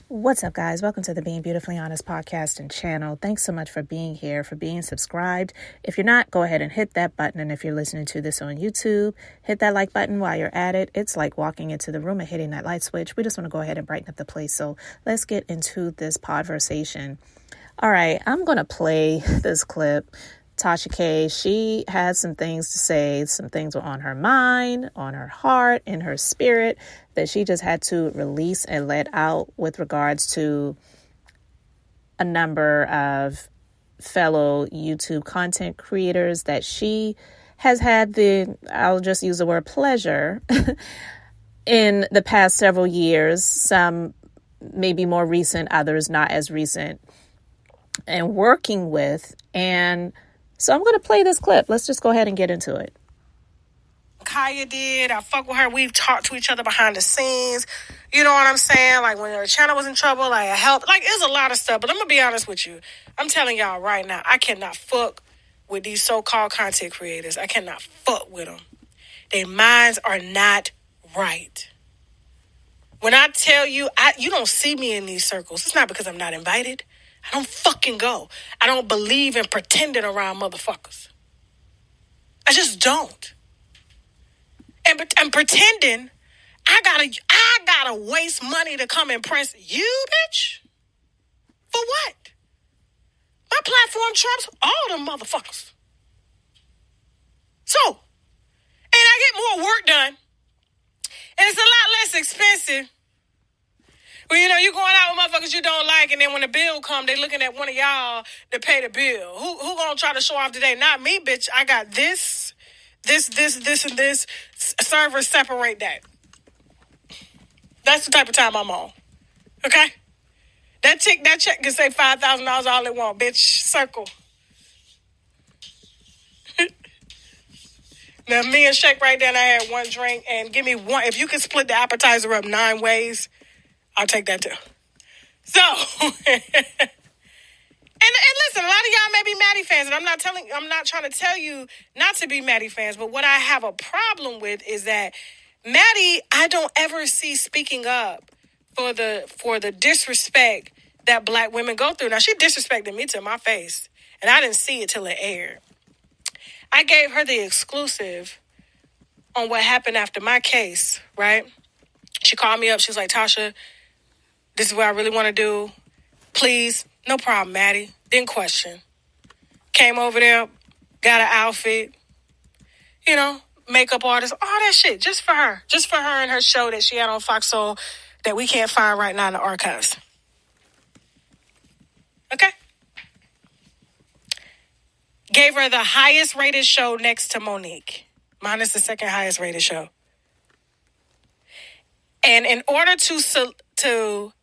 What's up, guys? Welcome to the Being Beautifully Honest podcast and channel. Thanks so much for being here, for being subscribed. If you're not, go ahead and hit that button. And if you're listening to this on YouTube, hit that like button while you're at it. It's like walking into the room and hitting that light switch. We just want to go ahead and brighten up the place. So let's get into this podversation. All right, I'm going to play this clip. Tasha K, she had some things to say. Some things were on her mind, on her heart, in her spirit that she just had to release and let out with regards to a number of fellow YouTube content creators that she has had I'll just use the word pleasure, in the past several years. Some maybe more recent, others not as recent, and working with. And so I'm going to play this clip. Let's just go ahead and get into it. Kaya did. I fuck with her. We've talked to each other behind the scenes. You know what I'm saying? Like when her channel was in trouble, like I helped. Like it's a lot of stuff. But I'm going to be honest with you. I'm telling y'all right now, I cannot fuck with these so-called content creators. I cannot fuck with them. Their minds are not right. When I tell you, you don't see me in these circles. It's not because I'm not invited. I don't fucking go. I don't believe in pretending around motherfuckers. I just don't. And pretending, I gotta waste money to come impress you, bitch? For what? My platform trumps all them motherfuckers. So, and I get more work done. And it's a lot less expensive. Well, you know, you going out with motherfuckers you don't like, and then when the bill come, they looking at one of y'all to pay the bill. Who gonna try to show off today? Not me, bitch. I got this, and this. Servers separate that. That's the type of time I'm on. Okay? That check can say $5,000 all it want, bitch. Circle. Now, me and Shake right then, I had one drink, and give me one. If you can split the appetizer up 9 ways, I'll take that too. So, and listen, a lot of y'all may be Maddie fans, and I'm not trying to tell you not to be Maddie fans, but what I have a problem with is that Maddie, I don't ever see speaking up for the disrespect that black women go through. Now, she disrespected me to my face, and I didn't see it till it aired. I gave her the exclusive on what happened after my case, right? She called me up. She was like, Tasha, this is what I really want to do. Please. No problem, Maddie. Didn't question. Came over there, got an outfit, you know, makeup artist, all that shit, just for her. Just for her and her show that she had on Foxsoul that we can't find right now in the archives. Okay? Gave her the highest rated show next to Monique. Mine is the second highest rated show. And in order to,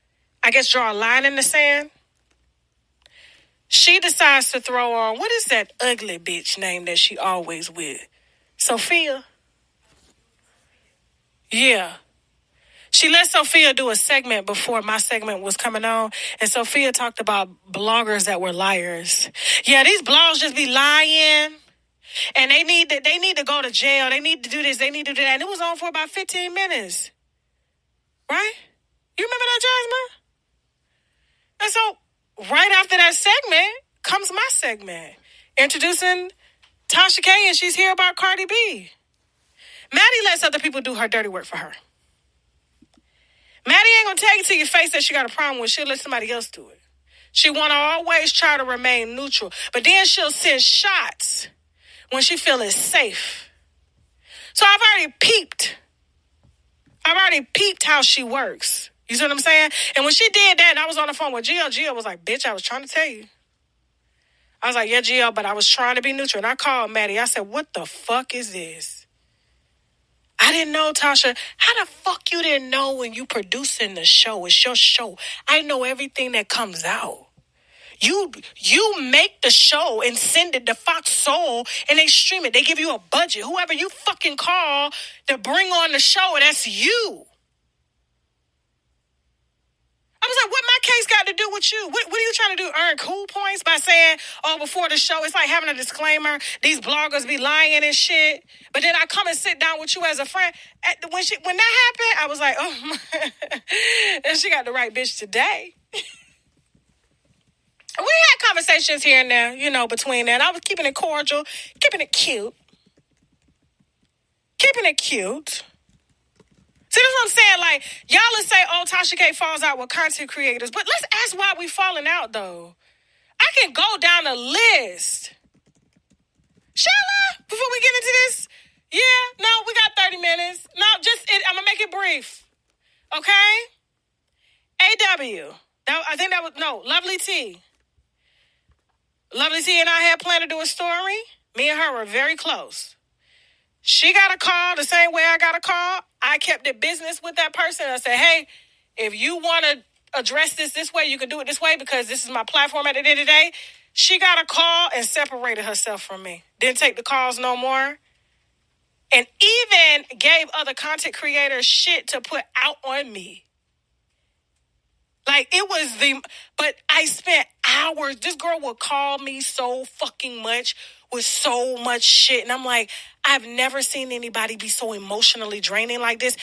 I guess, draw a line in the sand, she decides to throw on, what is that ugly bitch name that she always with? Sophia? Yeah. She let Sophia do a segment before my segment was coming on, and Sophia talked about bloggers that were liars. Yeah, these blogs just be lying, and they need to go to jail. They need to do this. They need to do that. And it was on for about 15 minutes. Right? You remember that, Jasmine? And so, right after that segment comes my segment. Introducing Tasha K, and she's here about Cardi B. Maddie lets other people do her dirty work for her. Maddie ain't gonna tell you to your face that she got a problem with. She'll let somebody else do it. She wanna always try to remain neutral. But then she'll send shots when she feel it's safe. So I've already peeped how she works. You see what I'm saying? And when she did that, and I was on the phone with Gio was like, bitch, I was trying to tell you. I was like, yeah, Gio, but I was trying to be neutral. And I called Maddie. I said, what the fuck is this? I didn't know, Tasha. How the fuck you didn't know when you producing the show? It's your show. I know everything that comes out. You make the show and send it to Foxsoul, and they stream it. They give you a budget. Whoever you fucking call to bring on the show, that's you. I was like, what my case got to do with you? What are you trying to do? Earn cool points by saying, oh, before the show, it's like having a disclaimer. These bloggers be lying and shit. But then I come and sit down with you as a friend. When that happened, I was like, oh, and she got the right bitch today. We had conversations here and there, between that. I was keeping it cordial, keeping it cute. Keeping it cute. See, that's what I'm saying. Like, y'all will say, oh, Tasha K falls out with content creators. But let's ask why we falling out, though. I can go down the list. Shall I? Before we get into this? Yeah, no, we got 30 minutes. No, I'm going to make it brief. Okay? AW. I think that was, lovelyti. Lovelyti and I had planned to do a story. Me and her were very close. She got a call the same way I got a call. I kept it business with that person. I said, hey, if you want to address this way, you can do it this way because this is my platform at the end of the day. She got a call and separated herself from me. Didn't take the calls no more. And even gave other content creators shit to put out on me. Like, but I spent hours. This girl would call me so fucking much with so much shit. And I'm like, I've never seen anybody be so emotionally draining like this.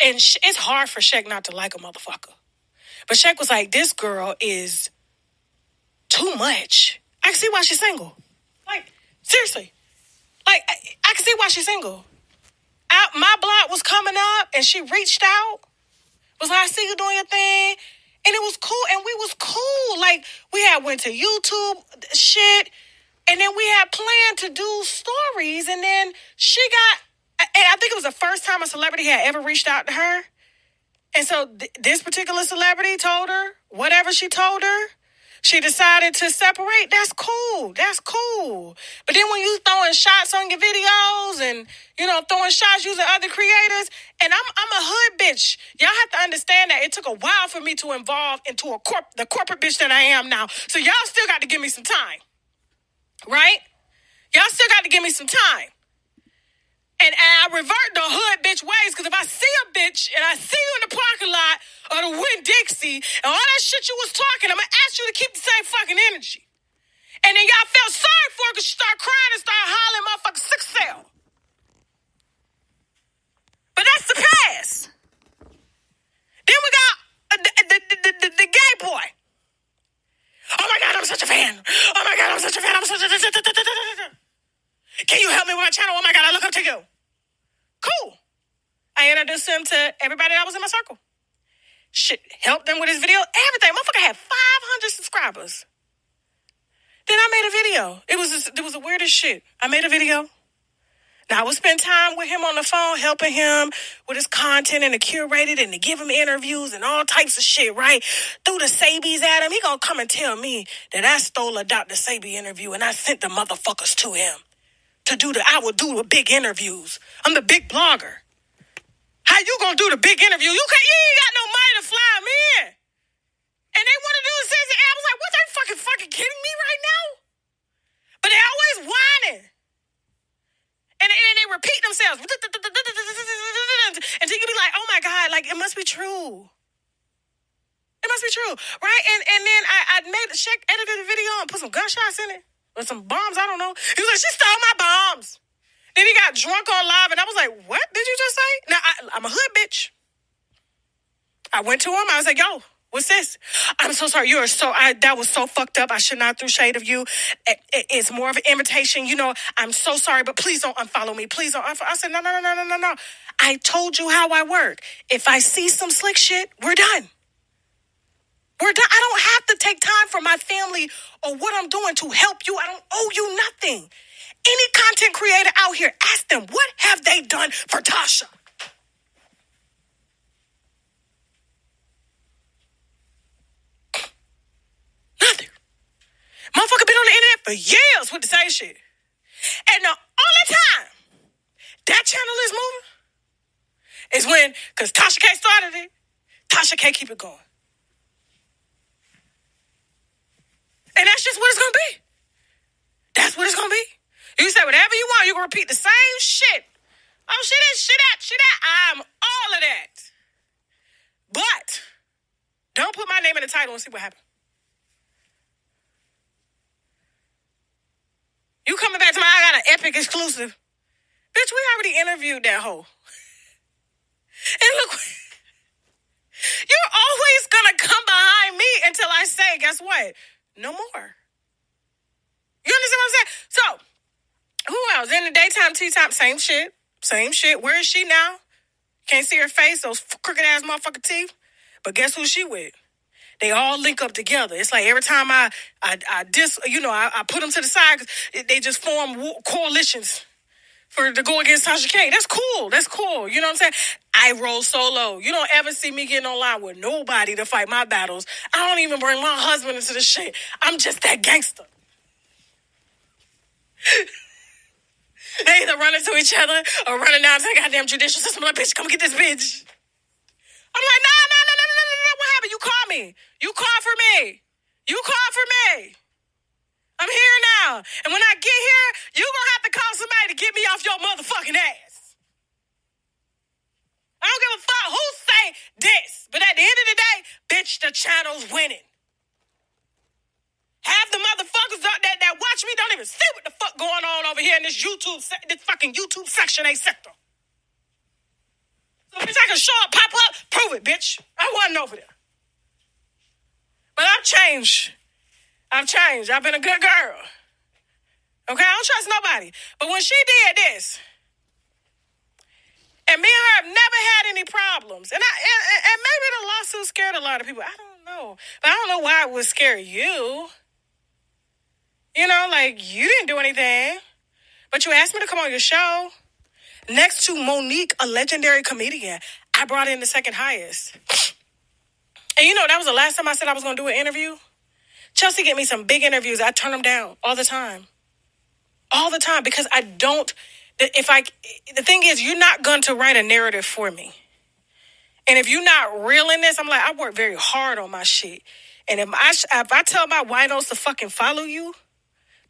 And it's hard for Shaq not to like a motherfucker. But Shaq was like, this girl is too much. I can see why she's single. Like, seriously. Like, I can see why she's single. My block was coming up and she reached out. Was like, I see you doing your thing. And it was cool. And we was cool. Like, we had went to YouTube shit. And then we had planned to do stories. And then she got, and I think it was the first time a celebrity had ever reached out to her. And so this particular celebrity told her whatever she told her. She decided to separate. That's cool. That's cool. But then when you throwing shots on your videos and, throwing shots using other creators, and I'm a hood bitch. Y'all have to understand that it took a while for me to evolve into the corporate bitch that I am now. So y'all still got to give me some time. Right? Y'all still got to give me some time. And I revert the hood bitch ways, because if I see a bitch and I see you in the parking lot of the Winn-Dixie and all that shit you was talking, I'm going to ask you to keep the same fucking energy. And then y'all felt sorry for her because she started crying and started hollering motherfucking 6 cell. But that's the past. Then we got the gay boy. Oh my God, I'm such a fan. Oh my God, I'm such a fan. I'm such a... Can you help me with my channel? Oh my God, I look up to you. Cool. I introduced him to everybody that was in my circle. Shit, helped them with his video, everything. Motherfucker had 500 subscribers. Then I made a video. It was the weirdest shit. I made a video. Now, I would spend time with him on the phone, helping him with his content and to curate it and to give him interviews and all types of shit, right? Threw the Sabies at him. He gonna come and tell me that I stole a Dr. Sabi interview and I sent the motherfuckers to him. I would do the big interviews. I'm the big blogger. How you gonna do the big interview? You ain't got no money to fly them in. And they want to do the season. I was like, what, are you fucking kidding me right now? But they always whining. And they repeat themselves. Until you be like, oh my God, like, it must be true. It must be true, right? And then I edited the video and put some gunshots in it. Or some bombs, I don't know. He was like, she stole my bombs. Then he got drunk on live, and I was like, what did you just say? Now, I'm a hood bitch. I went to him. I was like, yo, what's this? I'm so sorry. That was so fucked up. I should not throw shade of you. It's more of an invitation. I'm so sorry, but please don't unfollow me. Please don't unfollow. I said, no. I told you how I work. If I see some slick shit, we're done. We're done. I don't have to take time for my family or what I'm doing to help you. I don't owe you nothing. Any content creator out here, ask them, what have they done for Tasha? Nothing. Motherfucker been on the internet for years with the same shit. And the only time that channel is moving is when, because Tasha K started it, Tasha K keep it going. And that's just what it's going to be. That's what it's going to be. You say whatever you want. You're going to repeat the same shit. Oh, shit that. I'm all of that. But Don't put my name in the title and see what happens. You coming back to I got an epic exclusive. Bitch, we already interviewed that hoe. And look, you're always gonna come behind me until I say, guess what? No more. You understand what I'm saying? So, who else? In the daytime, tea time, same shit. Same shit. Where is she now? Can't see her face, those crooked ass motherfucking teeth. But guess who she with? They all link up together. It's like every time I put them to the side, 'cause they just form coalitions to go against Tasha K. That's cool. That's cool. You know what I'm saying? I roll solo. You don't ever see me getting online with nobody to fight my battles. I don't even bring my husband into the shit. I'm just that gangster. They either run into each other or running down to the goddamn judicial system. I'm like, bitch, come get this bitch. I'm like, no. What happened? You called me. You called for me. You called for me. I'm here now. And when I get here, you gonna have to call somebody to get me off your motherfucking ass. I don't give a fuck who say this. But at the end of the day, bitch, the channel's winning. Half the motherfuckers that watch me don't even see what the fuck going on over here in this fucking YouTube Section 8 sector. So, bitch, I can show up, pop up, prove it, bitch. I wasn't over there. But I've changed. I've been a good girl. Okay, I don't trust nobody. But when she did this, and me and her have never had any problems, and maybe the lawsuit scared a lot of people. I don't know. But I don't know why it would scare you. You know, like, you didn't do anything. But you asked me to come on your show. Next to Monique, a legendary comedian, I brought in the second highest. And you know, that was the last time I said I was going to do an interview. Chelsea get me some big interviews. I turn them down all the time. All the time. Because I don't, the thing is, you're not going to write a narrative for me. And if you're not real in this, I'm like, I work very hard on my shit. And if I tell my winos to fucking follow you,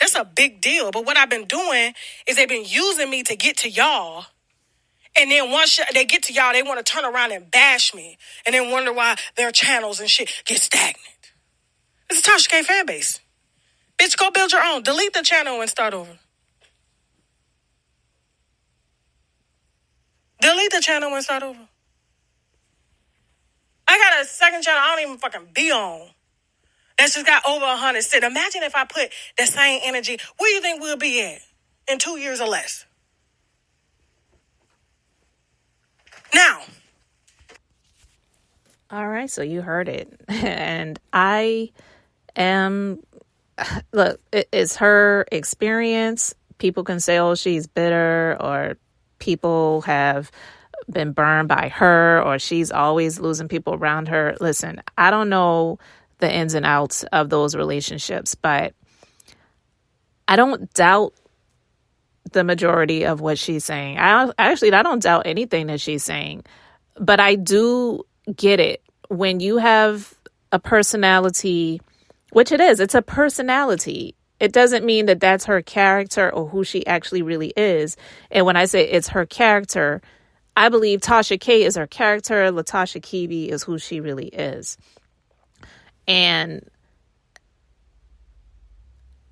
that's a big deal. But what I've been doing is they've been using me to get to y'all. And then once they get to y'all, they want to turn around and bash me. And then wonder why their channels and shit get stagnant. It's a Tasha K fan base. Bitch, go build your own. Delete the channel and start over. Delete the channel and start over. I got a second channel I don't even fucking be on. That's just got over 100 sit. Imagine if I put that same energy. Where do you think we'll be at in 2 years or less? Now. All right, so you heard it. And I am, look, it's her experience. People can say, oh, she's bitter, or people have been burned by her, or she's always losing people around her. Listen, I don't know the ins and outs of those relationships, but I don't doubt the majority of what she's saying. I don't doubt anything that she's saying, but I do get it. When you have a personality, which it's a personality. It doesn't mean that that's her character or who she actually really is. And when I say it's her character, I believe Tasha K is her character. Latasha Kibi is who she really is. And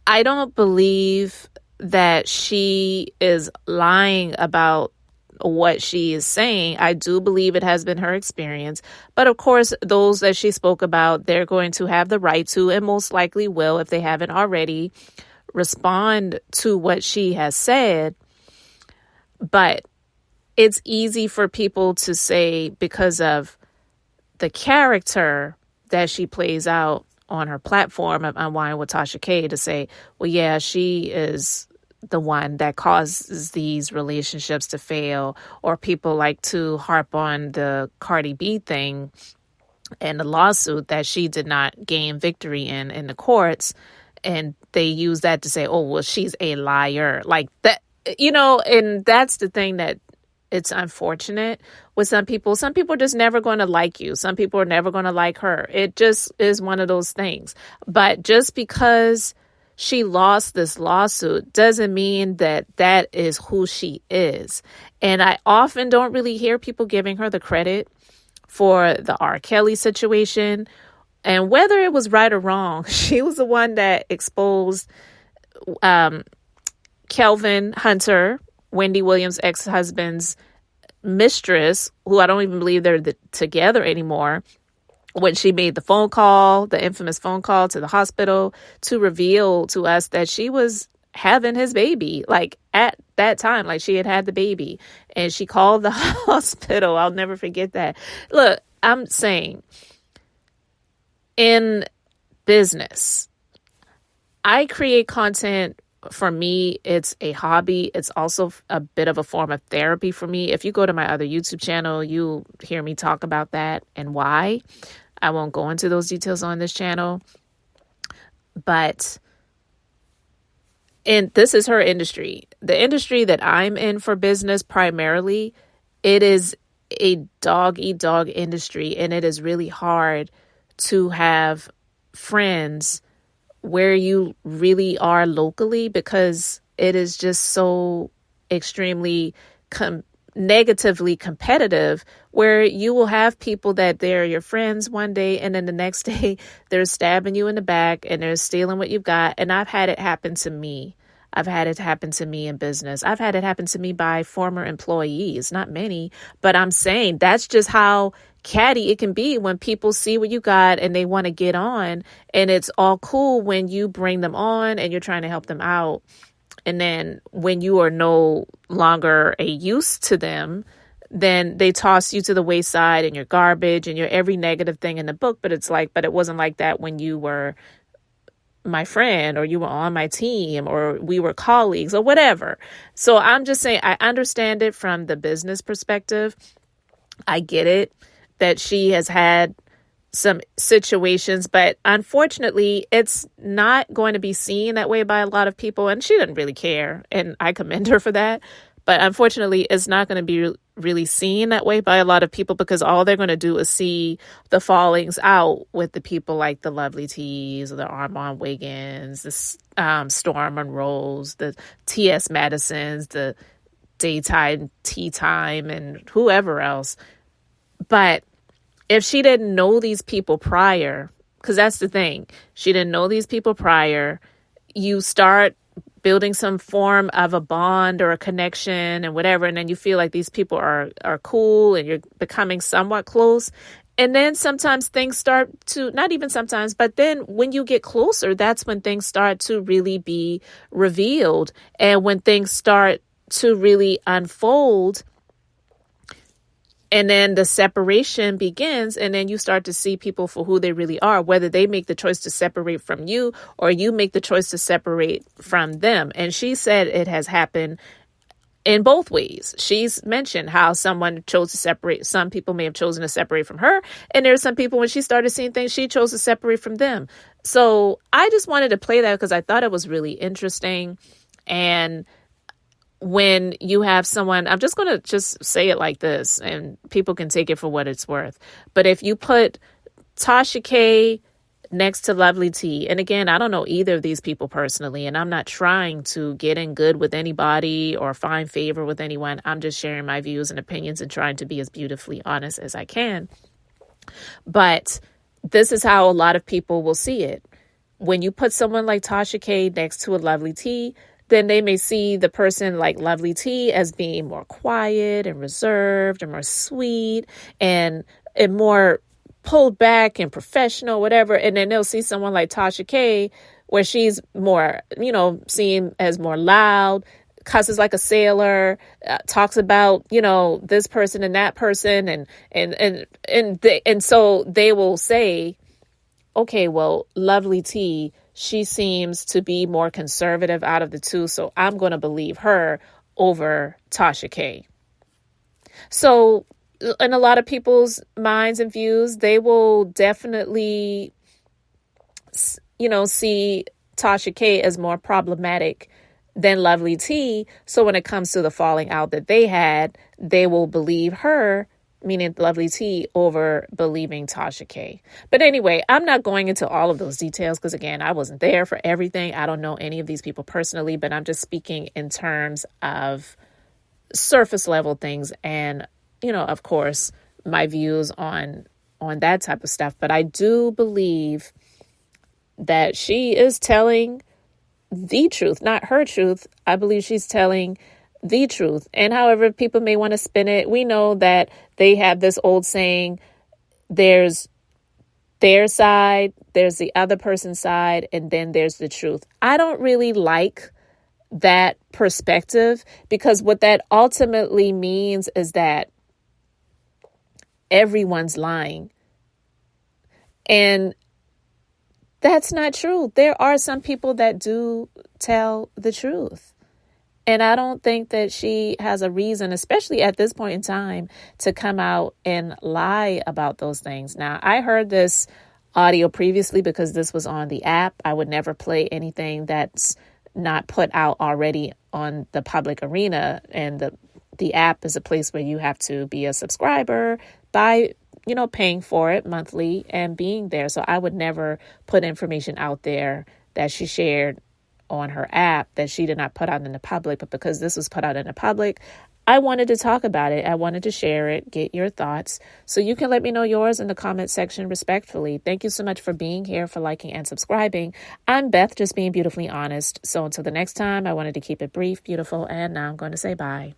I don't believe that she is lying about what she is saying. I do believe it has been her experience. But of course, those that she spoke about, they're going to have the right to, and most likely will, if they haven't already, respond to what she has said. But it's easy for people to say, because of the character that she plays out on her platform of Unwind with Tasha K, to say, well, yeah, she is the one that causes these relationships to fail. Or people like to harp on the Cardi B thing and the lawsuit that she did not gain victory in the courts. And they use that to say, oh, well, she's a liar. Like that, you know, and that's the thing that it's unfortunate with some people. Some people are just never going to like you. Some people are never going to like her. It just is one of those things. But just because she lost this lawsuit doesn't mean that that is who she is. And I often don't really hear people giving her the credit for the R. Kelly situation. And whether it was right or wrong, she was the one that exposed Kelvin Hunter, Wendy Williams' ex-husband's mistress, who I don't even believe they're together anymore, when she made the phone call, the infamous phone call to the hospital to reveal to us that she was having his baby, like at that time, like she had the baby, and she called the hospital. I'll never forget that. Look, I'm saying in business, I create content. For me, it's a hobby. It's also a bit of a form of therapy for me. If you go to my other YouTube channel, you'll hear me talk about that and why. I won't go into those details on this channel. But this is her industry. The industry that I'm in for business primarily, it is a dog-eat-dog industry, and it is really hard to have friends where you really are locally, because it is just so extremely negatively competitive, where you will have people that they're your friends one day, and then the next day they're stabbing you in the back and they're stealing what you've got. And I've had it happen to me. I've had it happen to me in business. I've had it happen to me by former employees, not many, but I'm saying that's just how catty it can be when people see what you got and they want to get on, and it's all cool when you bring them on and you're trying to help them out. And then when you are no longer a use to them, then they toss you to the wayside and you're garbage and you're every negative thing in the book. But it's like, but it wasn't like that when you were my friend, or you were on my team, or we were colleagues, or whatever. So I'm just saying, I understand it from the business perspective. I get it that she has had some situations, but unfortunately, it's not going to be seen that way by a lot of people. And she didn't really care, and I commend her for that. But unfortunately, it's not going to be really seen that way by a lot of people, because all they're going to do is see the fallings out with the people like the lovelyti, the armonwiggins, the stormmonroes, the tsmadisons, the daytime tea time, and whoever else. But if she didn't know these people prior, because that's the thing, she didn't know these people prior, you start building some form of a bond or a connection and whatever, and then you feel like these people are cool and you're becoming somewhat close. And then sometimes things start to, not even sometimes, but then when you get closer, that's when things start to really be revealed. And when things start to really unfold, and then the separation begins, and then you start to see people for who they really are, whether they make the choice to separate from you or you make the choice to separate from them. And she said it has happened in both ways. She's mentioned how someone chose to separate. Some people may have chosen to separate from her. And there's some people, when she started seeing things, she chose to separate from them. So I just wanted to play that because I thought it was really interesting. And when you have someone, I'm just going to just say it like this, and people can take it for what it's worth. But if you put Tasha K next to lovelyti, and again, I don't know either of these people personally, and I'm not trying to get in good with anybody or find favor with anyone. I'm just sharing my views and opinions and trying to be as beautifully honest as I can. But this is how a lot of people will see it. When you put someone like Tasha K next to a lovelyti, then they may see the person like lovelyti as being more quiet and reserved and more sweet and more pulled back and professional, whatever. And then they'll see someone like Tasha K where she's more, seen as more loud, cusses like a sailor, talks about, this person and that person. And so they will say, okay, well, lovelyti, she seems to be more conservative out of the two, so I'm going to believe her over Tasha K. So in a lot of people's minds and views, they will definitely, see Tasha K as more problematic than lovelyti. So when it comes to the falling out that they had, they will believe her, meaning lovelyti, over believing Tasha K. But anyway, I'm not going into all of those details because, again, I wasn't there for everything. I don't know any of these people personally, but I'm just speaking in terms of surface level things and, of course, my views on that type of stuff. But I do believe that she is telling the truth, not her truth. I believe she's telling the truth. And however people may want to spin it, we know that they have this old saying, there's their side, there's the other person's side, and then there's the truth. I don't really like that perspective, because what that ultimately means is that everyone's lying. And that's not true. There are some people that do tell the truth. And I don't think that she has a reason, especially at this point in time, to come out and lie about those things. Now, I heard this audio previously because this was on the app. I would never play anything that's not put out already on the public arena. And the app is a place where you have to be a subscriber by, paying for it monthly and being there. So I would never put information out there that she shared on her app that she did not put out in the public. But because this was put out in the public, I wanted to talk about it. I wanted to share it, get your thoughts. So you can let me know yours in the comment section respectfully. Thank you so much for being here, for liking and subscribing. I'm Beth, just being beautifully honest. So until the next time, I wanted to keep it brief, beautiful, and now I'm going to say bye.